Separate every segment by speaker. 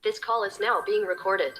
Speaker 1: This call is now being recorded.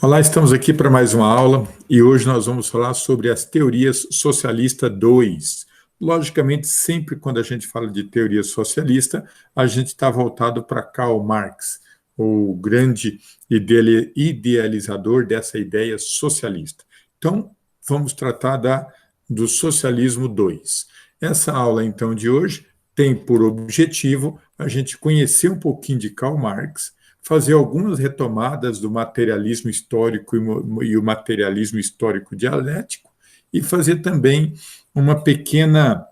Speaker 2: Olá, estamos aqui para mais uma aula e hoje nós vamos falar sobre as teorias socialista 2. Logicamente, sempre quando a gente fala de teoria socialista, a gente está voltado para Karl Marx, o grande idealizador dessa ideia socialista. Então, vamos tratar do socialismo 2. Essa aula, então, de hoje tem por objetivo a gente conhecer um pouquinho de Karl Marx, fazer algumas retomadas do materialismo histórico e o materialismo histórico dialético e fazer também uma pequena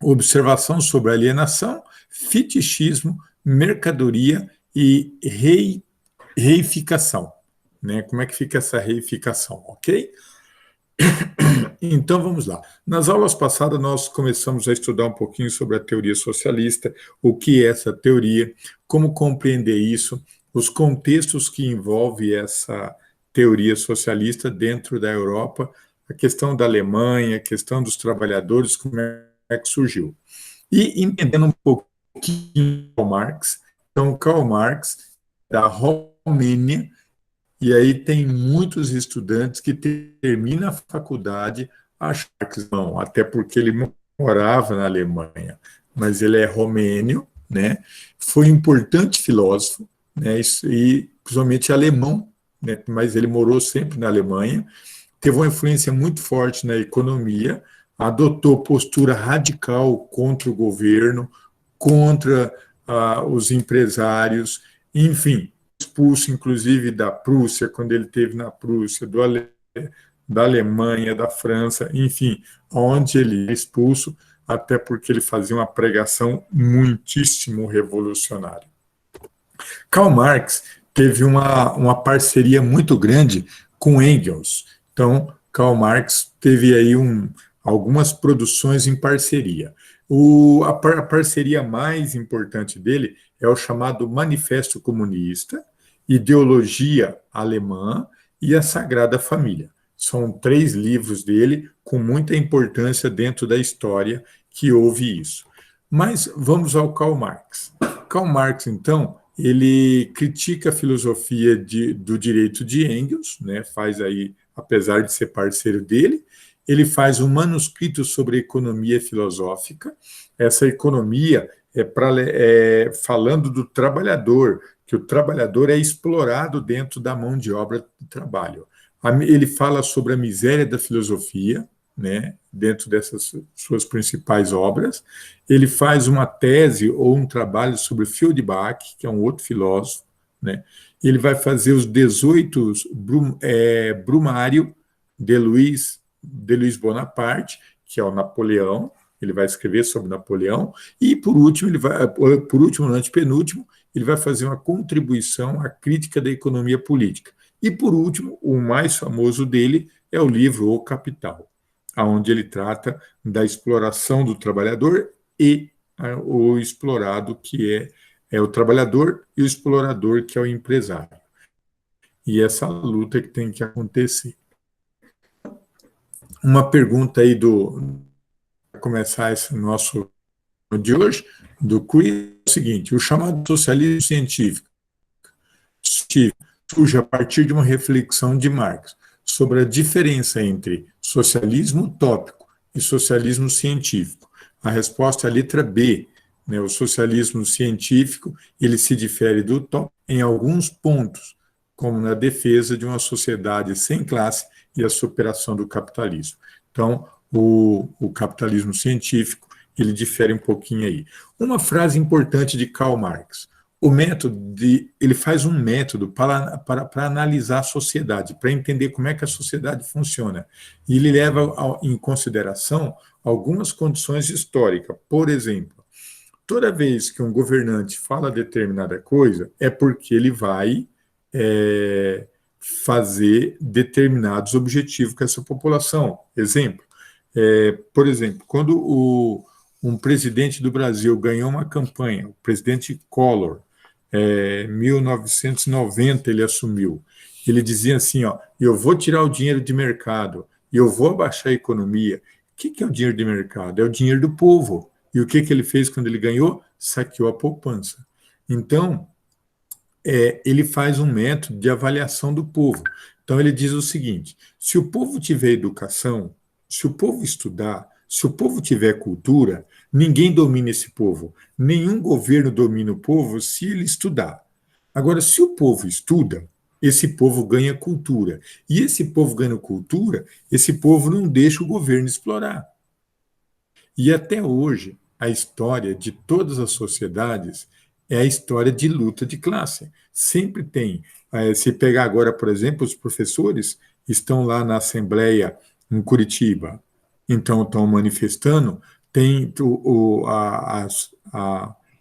Speaker 2: observação sobre alienação, fetichismo, mercadoria e reificação. Né? Como é que fica essa reificação, ok? Então, vamos lá. Nas aulas passadas, nós começamos a estudar um pouquinho sobre a teoria socialista, o que é essa teoria, como compreender isso, os contextos que envolvem essa teoria socialista dentro da Europa, a questão da Alemanha, a questão dos trabalhadores, como é que surgiu. E entendendo um pouquinho Karl Marx, então, Karl Marx, da Romênia, e aí tem muitos estudantes que terminam a faculdade achando que não, até porque ele morava na Alemanha, mas ele é romênio, né? Foi um importante filósofo, né? E principalmente alemão, né? Mas ele morou sempre na Alemanha, teve uma influência muito forte na economia, adotou postura radical contra o governo, contra os empresários, enfim, expulso, inclusive, da Prússia, quando ele esteve na Prússia, da Alemanha, da França, enfim, onde ele é expulso, até porque ele fazia uma pregação muitíssimo revolucionária. Karl Marx teve uma parceria muito grande com Engels. Então, Karl Marx teve aí algumas produções em parceria. A parceria mais importante dele é o chamado Manifesto Comunista, Ideologia Alemã e a Sagrada Família. São 3 livros dele com muita importância dentro da história que houve isso. Mas vamos ao Karl Marx. Karl Marx, então, ele critica a filosofia do direito de Engels, né, faz aí, apesar de ser parceiro dele, ele faz um manuscrito sobre economia filosófica. Essa economia falando do trabalhador, que o trabalhador é explorado dentro da mão de obra do trabalho. Ele fala sobre a miséria da filosofia, né, dentro dessas suas principais obras. Ele faz uma tese ou um trabalho sobre Feuerbach, que é um outro filósofo, né. Ele vai fazer os 18 Brumário de Luiz Bonaparte, que é o Napoleão. Ele vai escrever sobre Napoleão, e por último, no antepenúltimo, ele vai fazer uma contribuição à crítica da economia política. E por último, o mais famoso dele é o livro O Capital, onde ele trata da exploração do trabalhador e o explorado, que é o trabalhador, e o explorador, que é o empresário. E essa luta que tem que acontecer. Uma pergunta aí para começar esse nosso de hoje, do quiz, é o seguinte: o chamado socialismo científico surge a partir de uma reflexão de Marx sobre a diferença entre socialismo utópico e socialismo científico. A resposta é a letra B, né? O socialismo científico, ele se difere do utópico em alguns pontos, como na defesa de uma sociedade sem classe e a superação do capitalismo. Então, o capitalismo científico, ele difere um pouquinho aí. Uma frase importante de Karl Marx: ele faz um método para analisar a sociedade, para entender como é que a sociedade funciona. E ele leva em consideração algumas condições históricas. Por exemplo, toda vez que um governante fala determinada coisa, é porque ele vai fazer determinados objetivos com essa população. Exemplo, por exemplo, quando um presidente do Brasil ganhou uma campanha, o presidente Collor, em 1990 ele assumiu, ele dizia assim, eu vou tirar o dinheiro de mercado, e eu vou abaixar a economia. O que é o dinheiro de mercado? É o dinheiro do povo. E o que ele fez quando ele ganhou? Saqueou a poupança. Então, ele faz um método de avaliação do povo. Então, ele diz o seguinte: se o povo tiver educação, se o povo estudar, se o povo tiver cultura, ninguém domina esse povo. Nenhum governo domina o povo se ele estudar. Agora, se o povo estuda, esse povo ganha cultura. E esse povo ganha cultura, esse povo não deixa o governo explorar. E até hoje, a história de todas as sociedades é a história de luta de classe. Sempre tem. Se pegar agora, por exemplo, os professores estão lá na Assembleia em Curitiba, então estão manifestando, tem o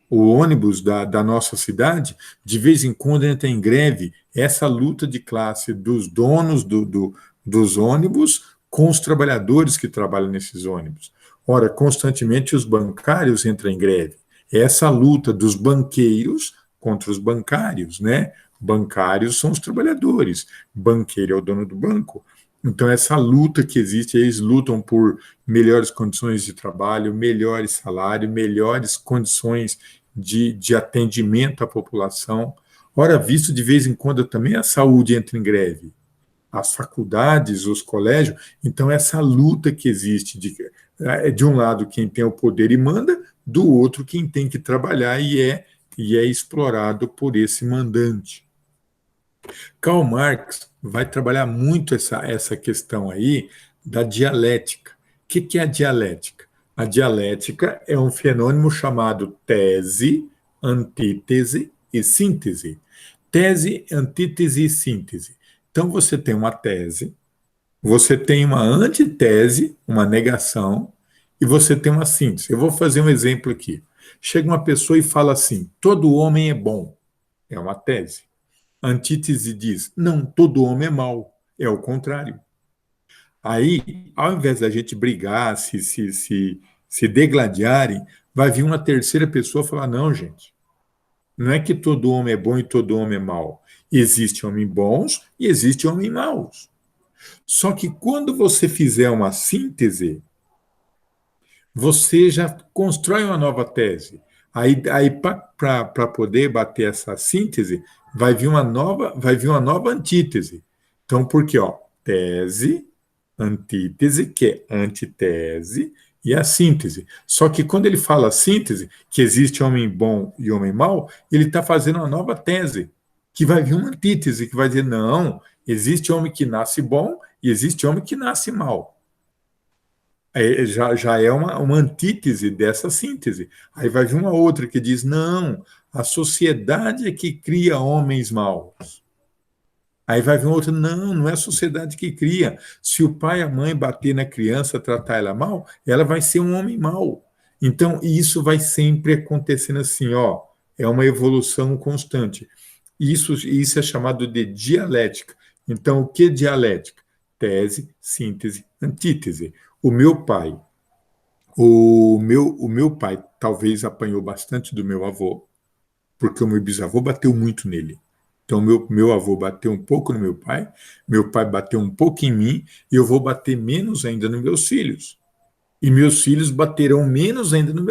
Speaker 2: ônibus da nossa cidade, de vez em quando entra em greve, essa luta de classe dos donos dos ônibus com os trabalhadores que trabalham nesses ônibus. Ora, constantemente os bancários entram em greve. Essa luta dos banqueiros contra os bancários, né? Bancários são os trabalhadores, banqueiro é o dono do banco. Então, essa luta que existe, eles lutam por melhores condições de trabalho, melhores salários, melhores condições de atendimento à população. Ora, visto de vez em quando também a saúde entra em greve, as faculdades, os colégios. Então, essa luta que existe de um lado quem tem o poder e manda, do outro quem tem que trabalhar e é explorado por esse mandante. Karl Marx vai trabalhar muito essa questão aí da dialética. O que é a dialética? A dialética é um fenômeno chamado tese, antítese e síntese. Tese, antítese e síntese. Então você tem uma tese, você tem uma antitese, uma negação, e você tem uma síntese. Eu vou fazer um exemplo aqui. Chega uma pessoa e fala assim: todo homem é bom. É uma tese. A antítese diz: não, todo homem é mau. É o contrário. Aí, ao invés da gente brigar, se degladiarem, vai vir uma terceira pessoa falar: não, gente, não é que todo homem é bom e todo homem é mau. Existem homens bons e existem homens maus. Só que quando você fizer uma síntese, você já constrói uma nova tese. Aí para poder bater essa síntese, vai vir uma nova antítese. Então, por quê? Ó, tese, antítese, que é antitese, e a síntese. Só que quando ele fala síntese, que existe homem bom e homem mau, ele está fazendo uma nova tese, que vai vir uma antítese, que vai dizer, não, existe homem que nasce bom e existe homem que nasce mal. Já é uma antítese dessa síntese. Aí vai vir uma outra que diz, não, a sociedade é que cria homens maus. Aí vai vir outra, não, não é a sociedade que cria. Se o pai e a mãe bater na criança, tratar ela mal, ela vai ser um homem mau. Então, isso vai sempre acontecendo assim, ó, é uma evolução constante. Isso é chamado de dialética. Então, o que é dialética? Tese, síntese, antítese. O meu pai, o meu pai talvez apanhou bastante do meu avô, porque o meu bisavô bateu muito nele. Então, meu avô bateu um pouco no meu pai bateu um pouco em mim, e eu vou bater menos ainda nos meus filhos. E meus filhos baterão menos ainda nos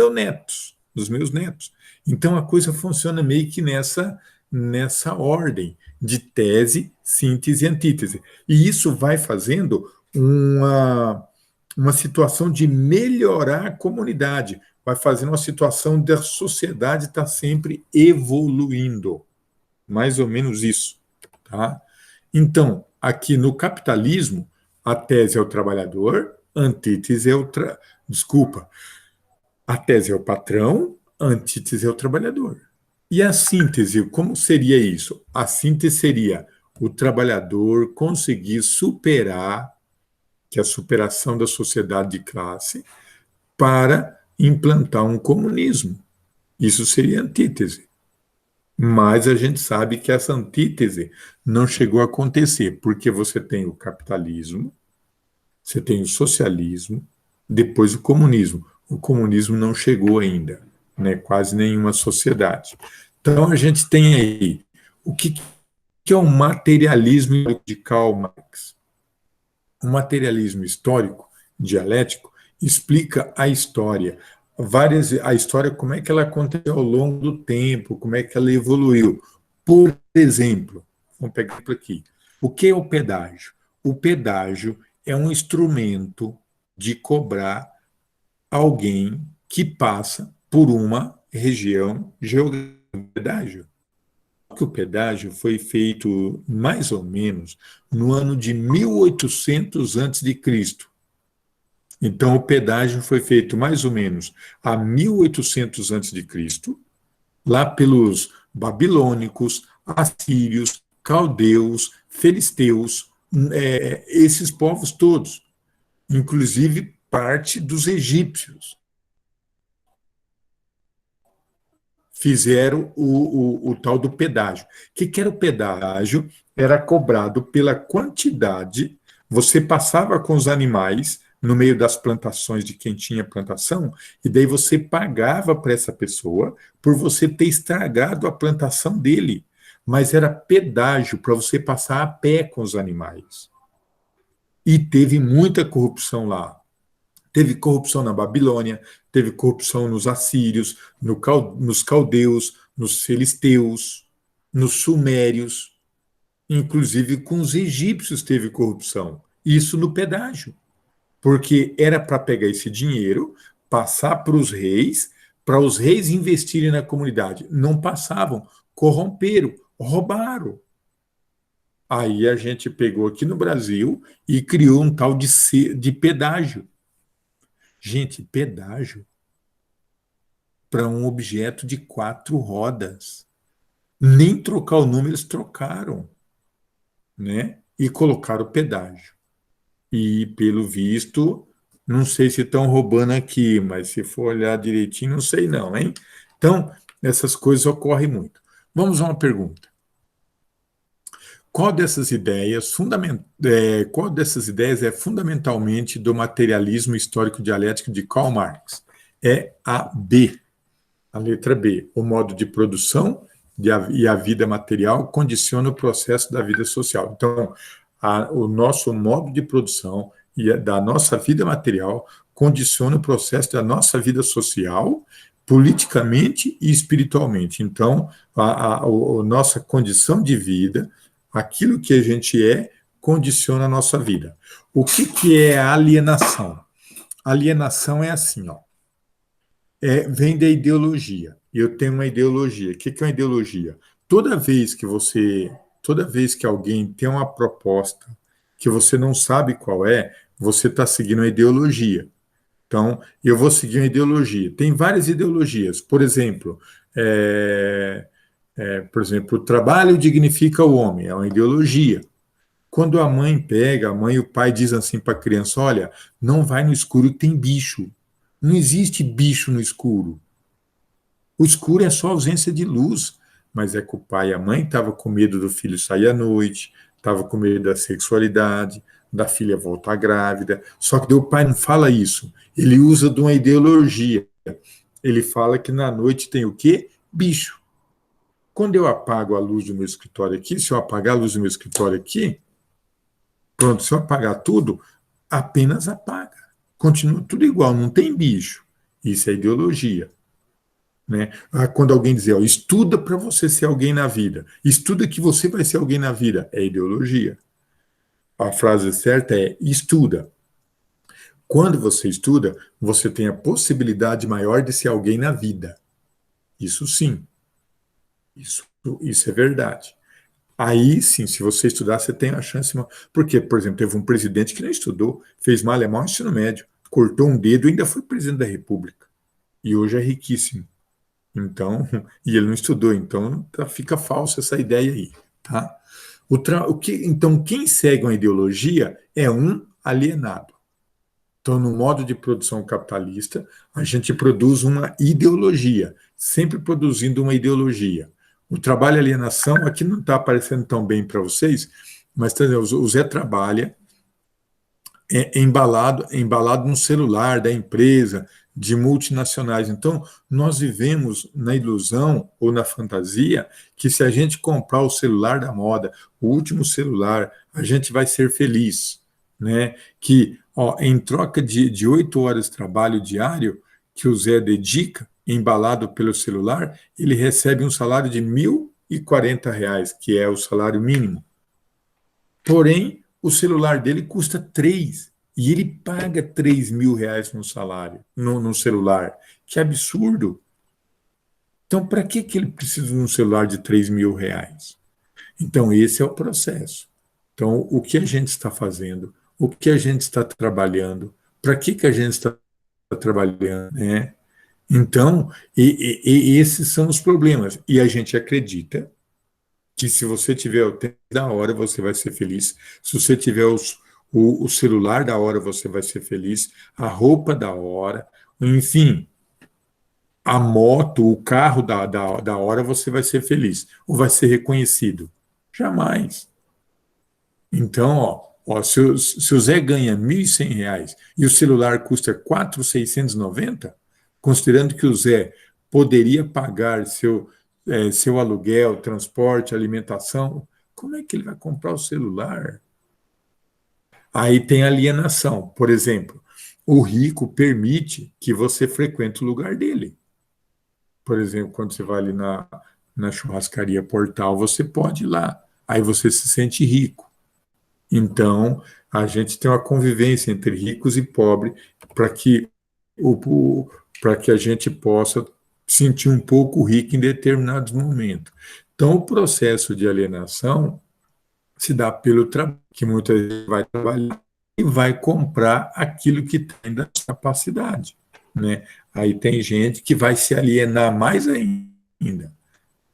Speaker 2: meus netos. Então, a coisa funciona meio que nessa ordem de tese, síntese e antítese. E isso vai fazendo uma situação de melhorar a comunidade, vai fazendo uma situação da sociedade estar sempre evoluindo. Mais ou menos isso. Tá? Então, aqui no capitalismo, a tese é o trabalhador, a antítese é Desculpa, a tese é o patrão, a antítese é o trabalhador. E a síntese, como seria isso? A síntese seria o trabalhador conseguir superar, que é a superação da sociedade de classe, para implantar um comunismo. Isso seria antítese. Mas a gente sabe que essa antítese não chegou a acontecer, porque você tem o capitalismo, você tem o socialismo, depois o comunismo. O comunismo não chegou ainda, né? Quase nenhuma sociedade. Então a gente tem aí o que é o materialismo de Karl Marx. O materialismo histórico, dialético, explica a história. A história, como é que ela aconteceu ao longo do tempo, como é que ela evoluiu. Por exemplo, vamos pegar aqui. O que é o pedágio? O pedágio é um instrumento de cobrar alguém que passa por uma região geográfica. O pedágio foi feito mais ou menos no ano de 1800 a.C. Então, o pedágio foi feito mais ou menos a 1800 a.C., lá pelos babilônicos, assírios, caldeus, filisteus, esses povos todos, inclusive parte dos egípcios, fizeram o tal do pedágio. O que era o pedágio? Era cobrado pela quantidade, você passava com os animais no meio das plantações de quem tinha plantação, e daí você pagava para essa pessoa por você ter estragado a plantação dele. Mas era pedágio para você passar a pé com os animais. E teve muita corrupção lá. Teve corrupção na Babilônia, teve corrupção nos assírios, nos caldeus, nos filisteus, nos sumérios, inclusive com os egípcios teve corrupção. Isso no pedágio, porque era para pegar esse dinheiro, passar para os reis investirem na comunidade. Não passavam, corromperam, roubaram. Aí a gente pegou aqui no Brasil e criou um tal de pedágio. Gente, pedágio para um objeto de 4 rodas. Nem trocar o número eles trocaram, né? E colocaram pedágio. E, pelo visto, não sei se estão roubando aqui, mas se for olhar direitinho, não sei não, hein? Então, essas coisas ocorrem muito. Vamos a uma pergunta. Qual dessas ideias é fundamentalmente do materialismo histórico dialético de Karl Marx? É a B. A letra B, o modo de produção e a vida material condiciona o processo da vida social. Então, o nosso modo de produção e da nossa vida material condiciona o processo da nossa vida social, politicamente e espiritualmente. Então, a nossa condição de vida, aquilo que a gente condiciona a nossa vida. O que é a alienação? A alienação é assim, ó. Vem da ideologia. Eu tenho uma ideologia. O que é uma ideologia? Toda vez que alguém tem uma proposta que você não sabe qual é, você está seguindo uma ideologia. Então, eu vou seguir uma ideologia. Tem várias ideologias. Por exemplo, o trabalho dignifica o homem. É uma ideologia. Quando a mãe e o pai dizem assim para a criança, olha, não vai no escuro que tem bicho. Não existe bicho no escuro. O escuro é só ausência de luz. Mas é que o pai e a mãe estavam com medo do filho sair à noite, estavam com medo da sexualidade, da filha voltar grávida. Só que o pai não fala isso. Ele usa de uma ideologia. Ele fala que na noite tem o quê? Bicho. Quando eu apago a luz do meu escritório aqui, se eu apagar a luz do meu escritório aqui, pronto, se eu apagar tudo, apenas apaga. Continua tudo igual, não tem bicho. Isso é ideologia. Né? Quando alguém diz, estuda para você ser alguém na vida, estuda que você vai ser alguém na vida, é ideologia. A frase certa é estuda. Quando você estuda, você tem a possibilidade maior de ser alguém na vida. Isso sim. Isso é verdade. Aí sim, se você estudar, você tem a chance. Porque, por exemplo, teve um presidente que não estudou, fez mal ensino médio, cortou um dedo e ainda foi presidente da República. E hoje é riquíssimo. Então, e ele não estudou, então fica falsa essa ideia aí, tá? Então, quem segue uma ideologia é um alienado. Então, no modo de produção capitalista, a gente produz uma ideologia, sempre produzindo uma ideologia. O trabalho e alienação aqui não está aparecendo tão bem para vocês, mas o Zé trabalha embalado no celular da empresa, de multinacionais. Então, nós vivemos na ilusão ou na fantasia que se a gente comprar o celular da moda, o último celular, a gente vai ser feliz. Né? Que em troca de 8 horas de trabalho diário que o Zé dedica, embalado pelo celular, ele recebe um salário de R$ R$ 1.040, que é o salário mínimo. Porém, o celular dele custa 3 e ele paga R$ 3.000 no salário, no celular. Que absurdo! Então, para que ele precisa de um celular de R$ 3.000? Então, esse é o processo. Então, o que a gente está fazendo, o que a gente está trabalhando, para que a gente está trabalhando, né? Então, esses são os problemas. E a gente acredita que se você tiver o tempo da hora, você vai ser feliz. Se você tiver o celular da hora, você vai ser feliz. A roupa da hora, enfim, a moto, o carro da hora, você vai ser feliz. Ou vai ser reconhecido? Jamais. Então, se o Zé ganha R$ 1.100 e o celular custa 4.690, considerando que o Zé poderia pagar seu aluguel, transporte, alimentação, como é que ele vai comprar o celular? Aí tem alienação. Por exemplo, o rico permite que você frequente o lugar dele. Por exemplo, quando você vai ali na churrascaria Portal, você pode ir lá. Aí você se sente rico. Então, a gente tem uma convivência entre ricos e pobres para que, para que a gente possa sentir um pouco rico em determinados momentos. Então, o processo de alienação se dá pelo trabalho, que muitas vezes vai trabalhar e vai comprar aquilo que tem da sua capacidade, né? Aí tem gente que vai se alienar mais ainda,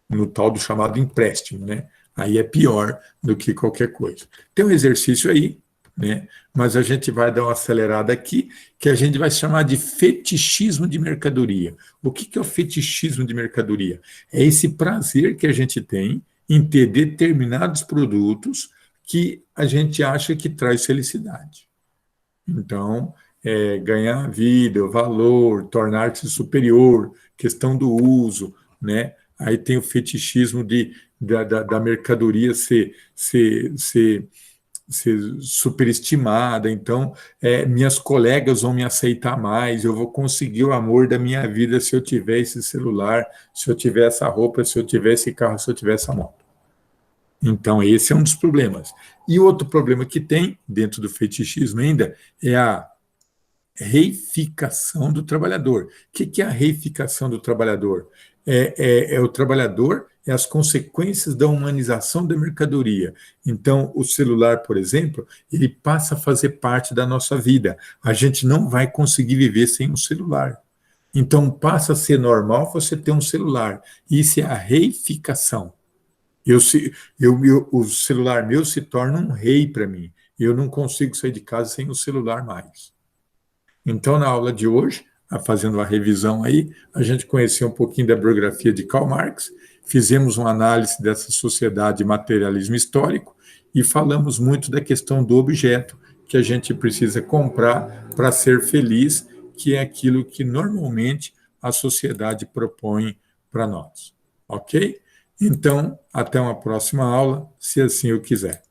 Speaker 2: no tal do chamado empréstimo, né? Aí é pior do que qualquer coisa. Tem um exercício aí, né? Mas a gente vai dar uma acelerada aqui, que a gente vai chamar de fetichismo de mercadoria. O que é o fetichismo de mercadoria? É esse prazer que a gente tem em ter determinados produtos que a gente acha que traz felicidade. Então, ganhar vida, valor, tornar-se superior, questão do uso, né? Aí tem o fetichismo da mercadoria ser superestimada. Então, minhas colegas vão me aceitar mais, eu vou conseguir o amor da minha vida se eu tiver esse celular, se eu tiver essa roupa, se eu tiver esse carro, se eu tiver essa moto. Então, esse é um dos problemas. E outro problema que tem, dentro do fetichismo ainda, é a reificação do trabalhador. O que é a reificação do trabalhador? O trabalhador, é as consequências da humanização da mercadoria. Então, o celular, por exemplo, ele passa a fazer parte da nossa vida. A gente não vai conseguir viver sem um celular. Então, passa a ser normal você ter um celular. Isso é a reificação. O celular meu se torna um rei para mim. Eu não consigo sair de casa sem o celular mais. Então, na aula de hoje, fazendo uma revisão aí, a gente conheceu um pouquinho da biografia de Karl Marx, fizemos uma análise dessa sociedade de materialismo histórico e falamos muito da questão do objeto que a gente precisa comprar para ser feliz, que é aquilo que normalmente a sociedade propõe para nós. Ok? Então, até uma próxima aula, se assim eu quiser.